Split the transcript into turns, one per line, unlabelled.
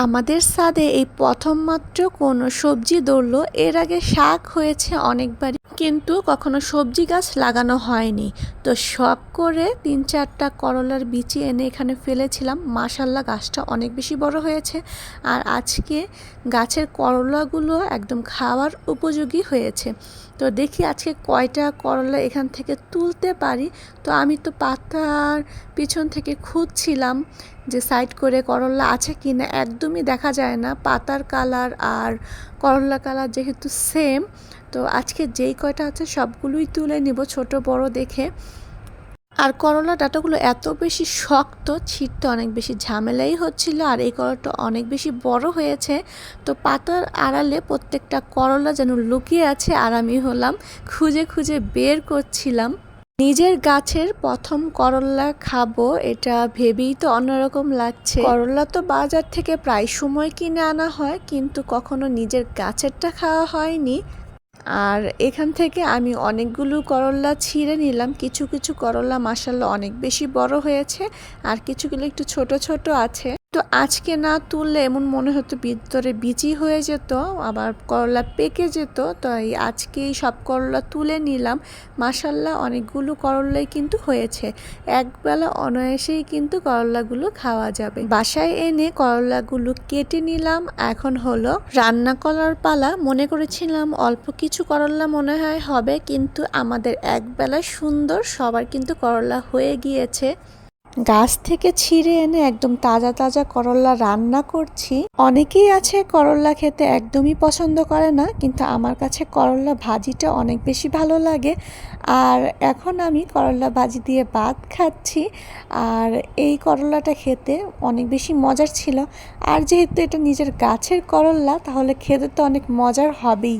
আমাদের ছাদে এই প্রথম মাত্র কোনো সবজি ধরলো। এর আগে শাক হয়েছে অনেকবারই, কিন্তু কখনো সবজি গাছ লাগানো হয়নি। তো শখ করে 3-4টা করলার বিচি এনে এখানে ফেলেছিলাম। মাশাল্লাহ গাছটা অনেক বেশি বড় হয়েছে। আর আজকে গাছের করলাগুলো একদম খাওয়ার উপযোগী হয়েছে। তো দেখি আজকে কয়টা করলা এখান থেকে তুলতে পারি। তো আমি তো পাতার পিছন থেকে খুঁজছিলাম যে সাইড করে করলা আছে কি না। একদমই দেখা যায় না, পাতার কালার আর করলা কালার যেহেতু সেম। তো আজকে যেই কয়টা আছে সবগুলোই তুলে নিব ছোট বড় দেখে। আর করলা ডাঁটাগুলো এত বেশি শক্ত, ছিঁড়তে অনেক বেশি ঝামেলাই হচ্ছিল। আর এই করলাটা অনেক বেশি বড় হয়েছে। তো পাতার আড়ালে প্রত্যেকটা করলা যেন লুকিয়ে আছে, আর আমি হলাম খুঁজে খুঁজে বের করছিলাম। নিজের গাছের প্রথম করলা খাবো, এটা ভেবেই তো অন্যরকম লাগছে। করলা তো বাজার থেকে প্রায় সময় কিনে আনা হয়, কিন্তু কখনো নিজের গাছেরটা খাওয়া হয়নি। আর এখান থেকে আমি অনেকগুলো করলা ছিঁড়ে নিলাম। কিছু কিছু করলা মাশাআল্লাহ অনেক বেশি বড় হয়েছে, আর কিছুগুলো একটু ছোট ছোট আছে। তো আজকে না তুললে এমন মনে হতো ভিতরে বিচি হয়ে যেত, আবার করলা পেকে যেত। তাই আজকেই সব করলা তুলে নিলাম। মাশাআল্লাহ অনেকগুলো করলাই কিন্তু হয়েছে। একবেলা অনায়াসেই কিন্তু করলাগুলো খাওয়া যাবে। বাসায় এনে করলাগুলো কেটে নিলাম। এখন হলো রান্না করার পালা। মনে করেছিলাম অল্প কিছু করলা মনে হয় হবে, কিন্তু আমাদের একবেলা সুন্দর সবার কিন্তু করলা হয়ে গিয়েছে। গাছ থেকে ছিঁড়ে এনে একদম তাজা তাজা করলা রান্না করছি। অনেকেই আছে করলা খেতে একদমই পছন্দ করে না, কিন্তু আমার কাছে করলা ভাজিটা অনেক বেশি ভালো লাগে। আর এখন আমি করলা ভাজি দিয়ে ভাত খাচ্ছি। আর এই করলাটা খেতে অনেক বেশি মজার ছিল। আর যেহেতু এটা নিজের গাছের করলা, তাহলে খেতে তো অনেক মজার হবেই।